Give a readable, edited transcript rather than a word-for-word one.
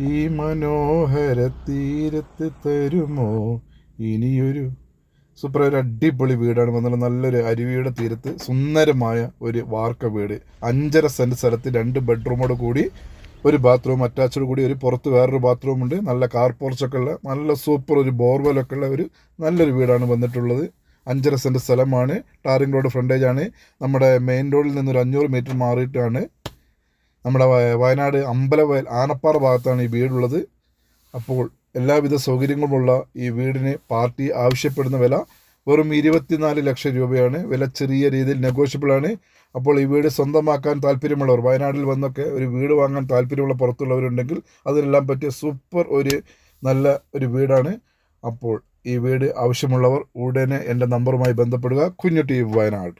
ഈ മനോഹര തീരത്ത് തരുമോ ഇനിയൊരു സൂപ്പർ ഒരു അടിപൊളി വീടാണ് വന്നത്. നല്ലൊരു അരുവിയുടെ തീരത്ത് സുന്ദരമായ ഒരു വാർക്ക വീട്. 5.5 സെൻറ്റ് സ്ഥലത്ത് 2 ബെഡ്റൂമോട് കൂടി ഒരു ബാത്റൂം അറ്റാച്ച്ഡ് കൂടി ഒരു പുറത്ത് വേറൊരു ബാത്റൂം ഉണ്ട്. നല്ല കാർ പോർച്ചൊക്കെ ഉള്ള നല്ല സൂപ്പർ ഒരു ബോർവെലൊക്കെ ഉള്ള ഒരു നല്ലൊരു വീടാണ് വന്നിട്ടുള്ളത്. 5.5 സെൻറ്റ് സ്ഥലമാണ്. ടാറിംഗ് റോഡ് ഫ്രണ്ടേജ് ആണ്. നമ്മുടെ മെയിൻ റോഡിൽ നിന്നൊരു 500 മീറ്റർ മാറിയിട്ടാണ് നമ്മുടെ വയനാട് അമ്പലവയൽ ആനപ്പാറ ഭാഗത്താണ് ഈ വീടുള്ളത്. അപ്പോൾ എല്ലാവിധ സൗകര്യങ്ങളുമുള്ള ഈ വീടിന് പാർട്ടി ആവശ്യപ്പെടുന്ന വില വെറും 24 ലക്ഷം രൂപയാണ്. വില ചെറിയ രീതിയിൽ നെഗോഷ്യബിൾ ആണ്. അപ്പോൾ ഈ വീട് സ്വന്തമാക്കാൻ താല്പര്യമുള്ളവർ, വയനാട്ടിൽ വന്നൊക്കെ ഒരു വീട് വാങ്ങാൻ താല്പര്യമുള്ള പുറത്തുള്ളവരുണ്ടെങ്കിൽ അതിനെല്ലാം പറ്റിയ സൂപ്പർ ഒരു നല്ല ഒരു വീടാണ്. അപ്പോൾ ഈ വീട് ആവശ്യമുള്ളവർ ഉടനെ എൻ്റെ നമ്പറുമായി ബന്ധപ്പെടുക. കുഞ്ഞു ടി വയനാട്.